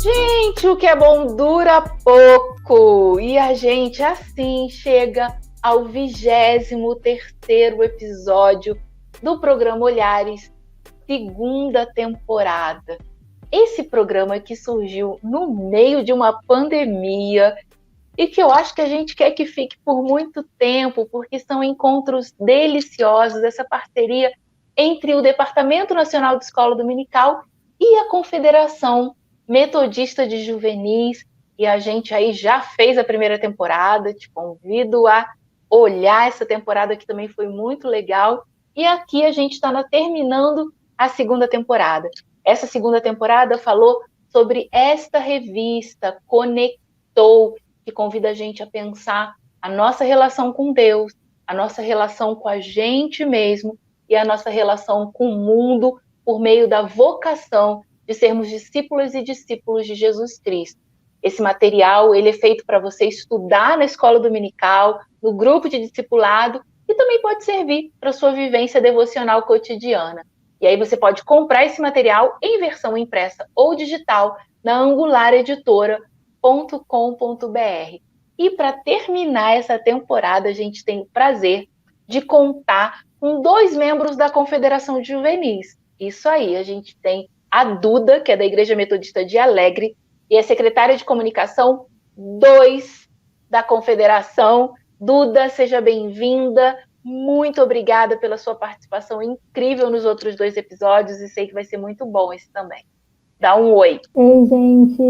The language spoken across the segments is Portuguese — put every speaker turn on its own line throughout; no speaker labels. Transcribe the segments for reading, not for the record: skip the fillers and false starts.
Gente, o que é bom dura pouco. E a gente assim chega ao 23º episódio do programa Olhares, segunda temporada. Esse programa que surgiu no meio de uma pandemia e que eu acho que a gente quer que fique por muito tempo, porque são encontros deliciosos, essa parceria entre o Departamento Nacional de Escola Dominical e a Confederação Metodista de Juvenis. E a gente aí já fez a primeira temporada, te convido a olhar essa temporada que também foi muito legal. E aqui a gente está terminando a segunda temporada. Essa segunda temporada falou sobre esta revista, Conectou, que convida a gente a pensar a nossa relação com Deus, a nossa relação com a gente mesmo e a nossa relação com o mundo por meio da vocação de sermos discípulos e discípulos de Jesus Cristo. Esse material ele é feito para você estudar na escola dominical, no grupo de discipulado, e também pode servir para a sua vivência devocional cotidiana. E aí você pode comprar esse material em versão impressa ou digital na angulareditoras.com.br. E para terminar essa temporada, a gente tem o prazer de contar com 2 membros da Confederação de Juvenis. Isso aí, a gente tem a Duda, que é da Igreja Metodista de Alegre, e é secretária de Comunicação 2 da Confederação. Duda, seja bem-vinda. Muito obrigada pela sua participação incrível nos outros 2 episódios e sei que vai ser muito bom esse também. Dá um oi.
Ei, gente.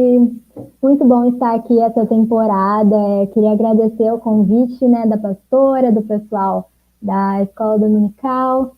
Muito bom estar aqui essa temporada. Queria agradecer o convite, da pastora, do pessoal da Escola Dominical.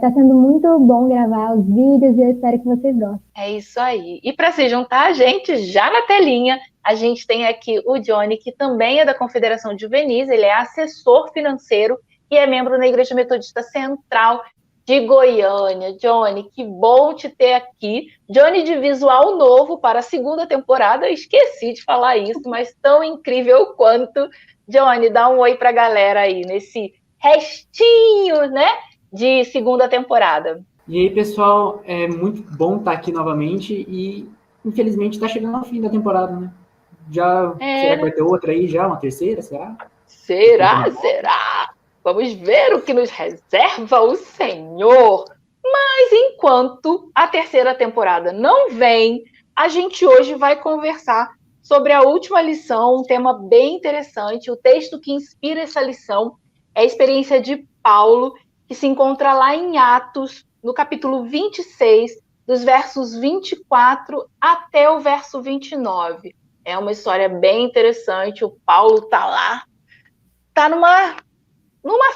Tá sendo muito bom gravar os vídeos e eu espero que vocês gostem.
É isso aí. E para se juntar a gente, já na telinha, a gente tem aqui o Johnny, que também é da Confederação de Juvenis, ele é assessor financeiro e é membro da Igreja Metodista Central de Goiânia. Johnny, que bom te ter aqui. Johnny de visual novo para a segunda temporada, esqueci de falar isso, mas tão incrível quanto. Johnny, dá um oi para a galera aí, nesse restinho, de segunda temporada.
E aí, pessoal, é muito bom estar aqui novamente e, infelizmente, está chegando ao fim da temporada, né? Será que vai ter outra aí já? Uma terceira, será?
Será? Vamos ver o que nos reserva o Senhor. Mas enquanto a terceira temporada não vem, a gente hoje vai conversar sobre a última lição, um tema bem interessante. O texto que inspira essa lição é a experiência de Paulo, que se encontra lá em Atos, no capítulo 26, dos versos 24 até o verso 29. É uma história bem interessante. O Paulo está lá, está numa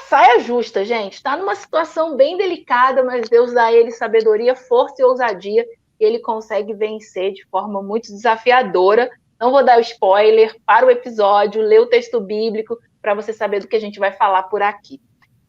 saia justa, gente. Está numa situação bem delicada, mas Deus dá a ele sabedoria, força e ousadia, e ele consegue vencer de forma muito desafiadora. Não vou dar o spoiler, para o episódio, lê o texto bíblico, para você saber do que a gente vai falar por aqui.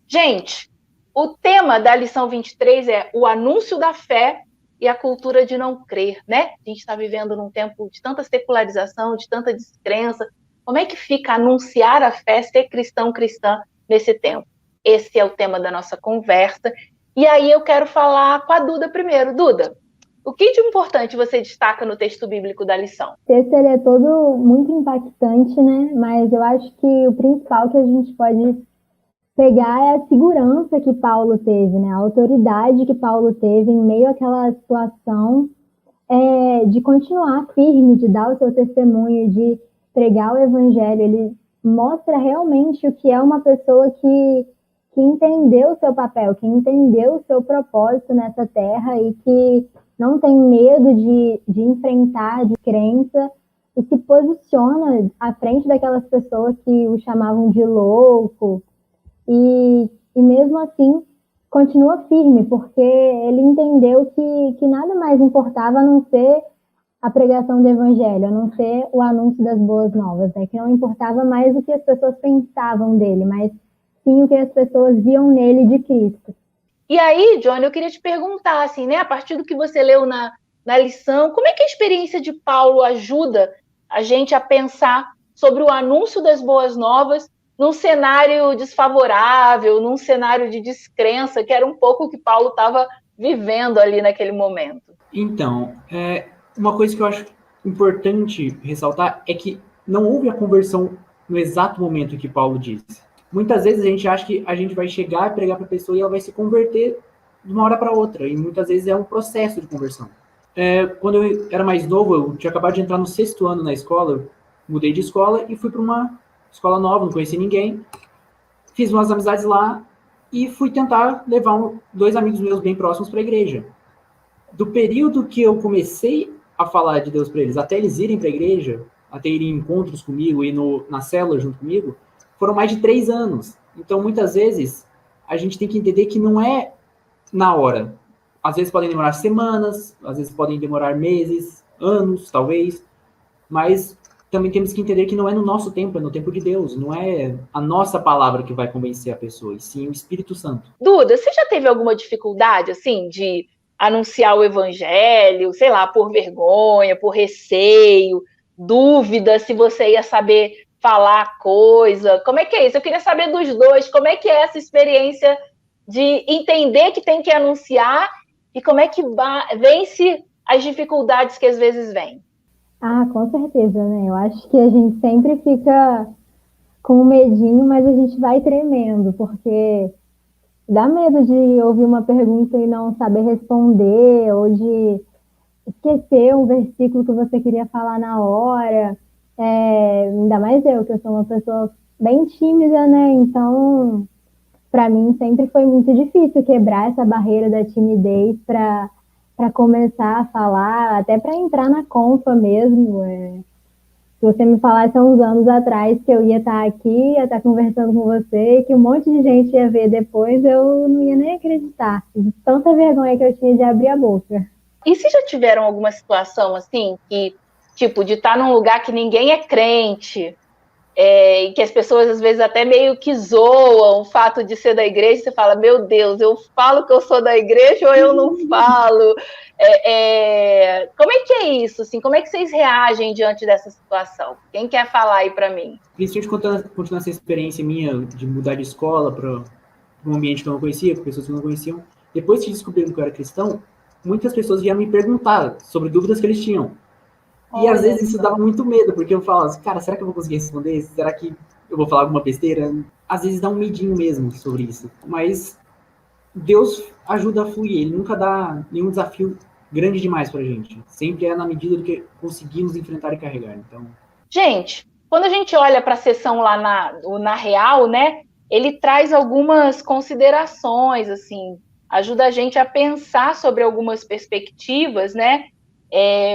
Gente, o tema da lição 23 é o anúncio da fé e a cultura de não crer, né? A gente está vivendo num tempo de tanta secularização, de tanta descrença. Como é que fica anunciar a fé, ser cristão, cristã nesse tempo? Esse é o tema da nossa conversa. E aí eu quero falar com a Duda primeiro. Duda, o que de importante você destaca no texto bíblico da lição?
O texto ele é todo muito impactante, né? Mas eu acho que o principal que a gente pode pegar é a segurança que Paulo teve, né? A autoridade que Paulo teve em meio àquela situação de continuar firme, de dar o seu testemunho, de pregar o evangelho. Ele mostra realmente o que é uma pessoa que entendeu o seu papel, que entendeu o seu propósito nessa terra e que não tem medo de enfrentar de crença e se posiciona à frente daquelas pessoas que o chamavam de louco. E mesmo assim, continua firme, porque ele entendeu que nada mais importava a não ser a pregação do evangelho, a não ser o anúncio das boas novas, né? Que não importava mais o que as pessoas pensavam dele, mas sim o que as pessoas viam nele de Cristo.
E aí, Johnny, eu queria te perguntar, assim, a partir do que você leu na lição, como é que a experiência de Paulo ajuda a gente a pensar sobre o anúncio das boas novas num cenário desfavorável, num cenário de descrença, que era um pouco o que Paulo estava vivendo ali naquele momento.
Então, uma coisa que eu acho importante ressaltar é que não houve a conversão no exato momento que Paulo disse. Muitas vezes a gente acha que a gente vai chegar e pregar para a pessoa e ela vai se converter de uma hora para outra, e muitas vezes é um processo de conversão. Quando eu era mais novo, eu tinha acabado de entrar no 6º ano na escola, eu mudei de escola e fui para uma escola nova, não conheci ninguém, fiz umas amizades lá e fui tentar levar 2 amigos meus bem próximos para a igreja. Do período que eu comecei a falar de Deus para eles, até eles irem para a igreja, até irem em encontros comigo e na célula junto comigo, foram mais de 3 anos. Então, muitas vezes, a gente tem que entender que não é na hora. Às vezes podem demorar semanas, às vezes podem demorar meses, anos, talvez, mas também temos que entender que não é no nosso tempo, é no tempo de Deus, não é a nossa palavra que vai convencer a pessoa, e sim o Espírito Santo.
Duda, você já teve alguma dificuldade, assim, de anunciar o evangelho, sei lá, por vergonha, por receio, dúvida se você ia saber falar a coisa? Como é que é isso? Eu queria saber dos dois, como é que é essa experiência de entender que tem que anunciar e como é que vence as dificuldades que às vezes vêm?
Ah, com certeza, né? Eu acho que a gente sempre fica com medinho, mas a gente vai tremendo, porque dá medo de ouvir uma pergunta e não saber responder, ou de esquecer um versículo que você queria falar na hora. Ainda mais eu, que eu sou uma pessoa bem tímida, né? Então, para mim sempre foi muito difícil quebrar essa barreira da timidez para começar a falar, até para entrar na confa mesmo. Se você me falasse há uns anos atrás que eu ia estar aqui, ia estar conversando com você, que um monte de gente ia ver depois, eu não ia nem acreditar. De tanta vergonha que eu tinha de abrir a boca.
E se já tiveram alguma situação assim, que, tipo, de estar num lugar que ninguém é crente, e que as pessoas às vezes até meio que zoam o fato de ser da igreja, você fala, meu Deus, eu falo que eu sou da igreja ou eu não falo? Como é que é isso? Assim, como é que vocês reagem diante dessa situação? Quem quer falar aí para mim?
Principalmente continuando essa experiência minha de mudar de escola para um ambiente que eu não conhecia, com pessoas que não conheciam, depois que descobriram que eu era cristão, muitas pessoas iam me perguntar sobre dúvidas que eles tinham. E às vezes isso dava muito medo, porque eu falava assim, cara, será que eu vou conseguir responder? Será que eu vou falar alguma besteira? Às vezes dá um medinho mesmo sobre isso. Mas Deus ajuda a fluir, Ele nunca dá nenhum desafio grande demais pra gente. Sempre é na medida do que conseguimos enfrentar e carregar. Então,
gente, quando a gente olha para a sessão lá na Real, né, ele traz algumas considerações, assim, ajuda a gente a pensar sobre algumas perspectivas, né?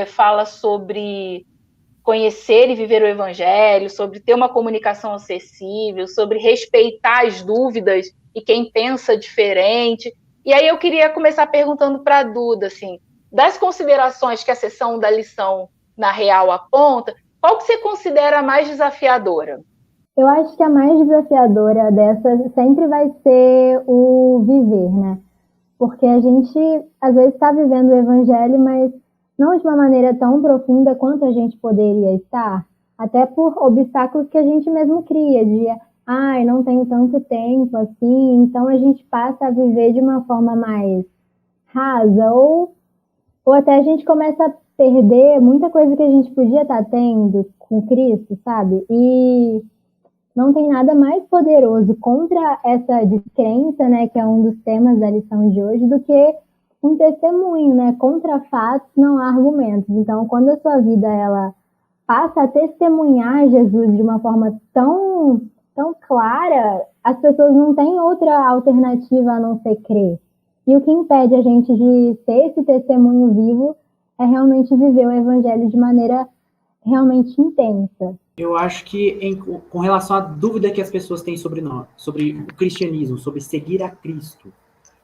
Fala sobre conhecer e viver o evangelho, sobre ter uma comunicação acessível, sobre respeitar as dúvidas e quem pensa diferente. E aí eu queria começar perguntando para a Duda, assim, das considerações que a sessão da lição na Real aponta, qual que você considera a mais desafiadora?
Eu acho que a mais desafiadora dessa sempre vai ser o viver, né? Porque a gente, às vezes, está vivendo o evangelho, mas não de uma maneira tão profunda quanto a gente poderia estar, até por obstáculos que a gente mesmo cria, de não tenho tanto tempo assim, então a gente passa a viver de uma forma mais rasa, ou até a gente começa a perder muita coisa que a gente podia estar tendo com Cristo, sabe? E não tem nada mais poderoso contra essa descrença, né, que é um dos temas da lição de hoje, do que um testemunho, né? Contra fatos não há argumentos. Então, quando a sua vida ela passa a testemunhar Jesus de uma forma tão, tão clara, as pessoas não têm outra alternativa a não ser crer. E o que impede a gente de ter esse testemunho vivo é realmente viver o evangelho de maneira realmente intensa.
Eu acho que com relação à dúvida que as pessoas têm sobre nós, sobre o cristianismo, sobre seguir a Cristo,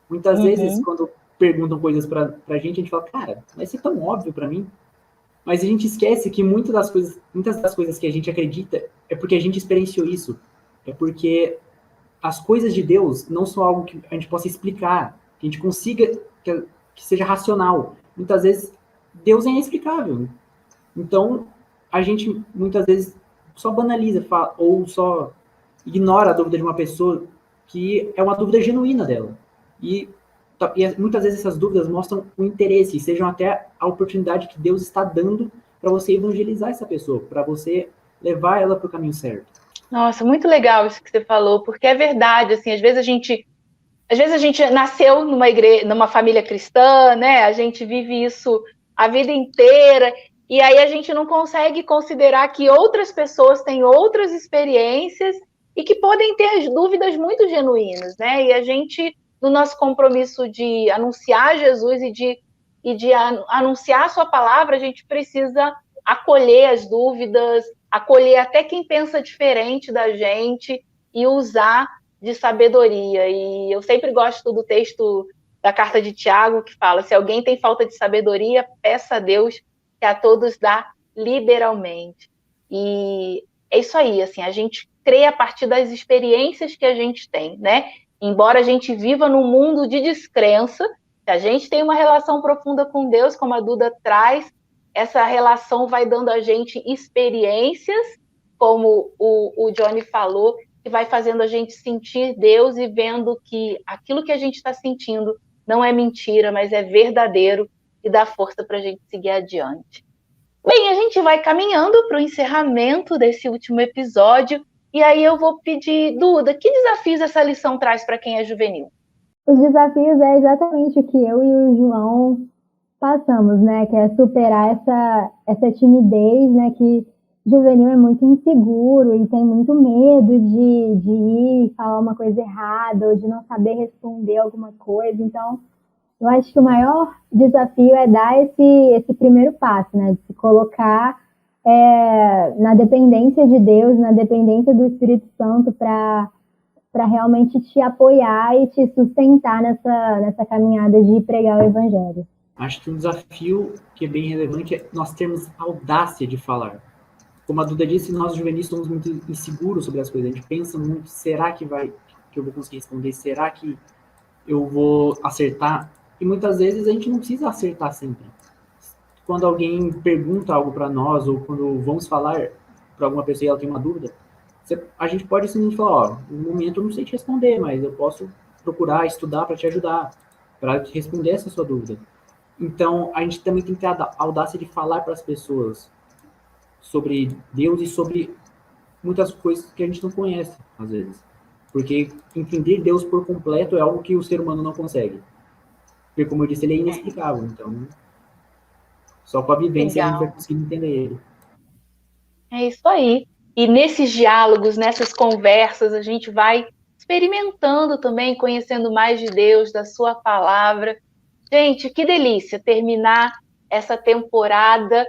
muitas vezes quando perguntam coisas pra gente fala, cara, vai ser tão óbvio pra mim. Mas a gente esquece que muitas das coisas que a gente acredita é porque a gente experienciou isso. É porque as coisas de Deus não são algo que a gente possa explicar, que a gente consiga, que seja racional. Muitas vezes, Deus é inexplicável. Então, a gente muitas vezes só banaliza ou só ignora a dúvida de uma pessoa que é uma dúvida genuína dela. E muitas vezes essas dúvidas mostram o interesse, e sejam até a oportunidade que Deus está dando para você evangelizar essa pessoa, para você levar ela para o caminho certo.
Nossa, muito legal isso que você falou, porque é verdade, assim, às vezes a gente nasceu numa família cristã, né? A gente vive isso a vida inteira, e aí a gente não consegue considerar que outras pessoas têm outras experiências e que podem ter dúvidas muito genuínas, né? E a gente, no nosso compromisso de anunciar Jesus e de anunciar a sua palavra, a gente precisa acolher as dúvidas, acolher até quem pensa diferente da gente e usar de sabedoria. E eu sempre gosto do texto da carta de Tiago, que fala: se alguém tem falta de sabedoria, peça a Deus, que a todos dá liberalmente. E é isso aí, assim, a gente crê a partir das experiências que a gente tem, né? Embora a gente viva num mundo de descrença, se a gente tem uma relação profunda com Deus, como a Duda traz, essa relação vai dando a gente experiências, como o Johnny falou, que vai fazendo a gente sentir Deus e vendo que aquilo que a gente está sentindo não é mentira, mas é verdadeiro, e dá força para a gente seguir adiante. Bem, a gente vai caminhando para o encerramento desse último episódio, e aí eu vou pedir, Duda, que desafios essa lição traz para quem é juvenil?
Os desafios é exatamente o que eu e o João passamos, né? Que é superar essa timidez, né? Que juvenil é muito inseguro e tem muito medo de ir falar uma coisa errada ou de não saber responder alguma coisa. Então, eu acho que o maior desafio é dar esse primeiro passo, né? De se colocar na dependência de Deus, na dependência do Espírito Santo para realmente te apoiar e te sustentar nessa caminhada de pregar o Evangelho.
Acho que um desafio que é bem relevante é nós termos a audácia de falar. Como a Duda disse, nós juvenis somos muito inseguros sobre as coisas. A gente pensa muito, será que eu vou conseguir responder? Será que eu vou acertar? E muitas vezes a gente não precisa acertar sempre. Quando alguém pergunta algo para nós, ou quando vamos falar para alguma pessoa e ela tem uma dúvida, a gente pode simplesmente falar, no momento eu não sei te responder, mas eu posso procurar, estudar para te ajudar, para te responder essa sua dúvida. Então, a gente também tem que ter a audácia de falar para as pessoas sobre Deus e sobre muitas coisas que a gente não conhece, às vezes. Porque entender Deus por completo é algo que o ser humano não consegue. Porque, como eu disse, ele é inexplicável. Então, só com a vivência a gente vai conseguir entender ele.
É isso aí. E nesses diálogos, nessas conversas, a gente vai experimentando também, conhecendo mais de Deus, da sua palavra. Gente, que delícia terminar essa temporada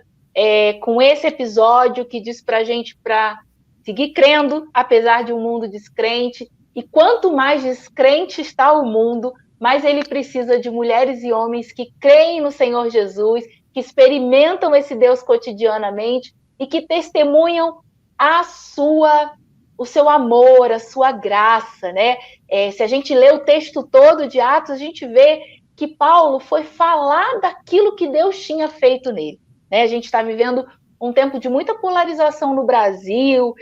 com esse episódio que diz pra gente para seguir crendo, apesar de um mundo descrente. E quanto mais descrente está o mundo, mais ele precisa de mulheres e homens que creem no Senhor Jesus, que experimentam esse Deus cotidianamente e que testemunham o seu amor, a sua graça, né? Se a gente lê o texto todo de Atos, a gente vê que Paulo foi falar daquilo que Deus tinha feito nele, né? A gente está vivendo um tempo de muita polarização no Brasil,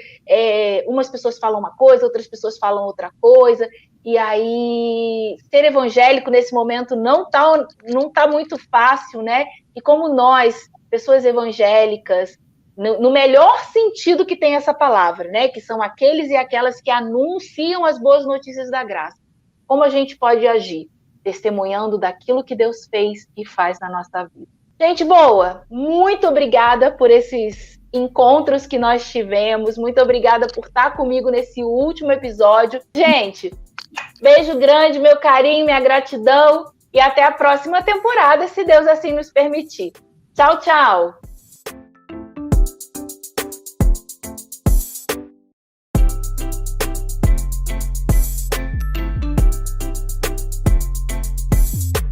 umas pessoas falam uma coisa, outras pessoas falam outra coisa, e aí ser evangélico nesse momento não tá muito fácil, né? E como nós, pessoas evangélicas, no melhor sentido que tem essa palavra, né? Que são aqueles e aquelas que anunciam as boas notícias da graça. Como a gente pode agir? Testemunhando daquilo que Deus fez e faz na nossa vida. Gente boa, muito obrigada por esses encontros que nós tivemos. Muito obrigada por estar comigo nesse último episódio. Gente, beijo grande, meu carinho, minha gratidão. E até a próxima temporada, se Deus assim nos permitir. Tchau, tchau!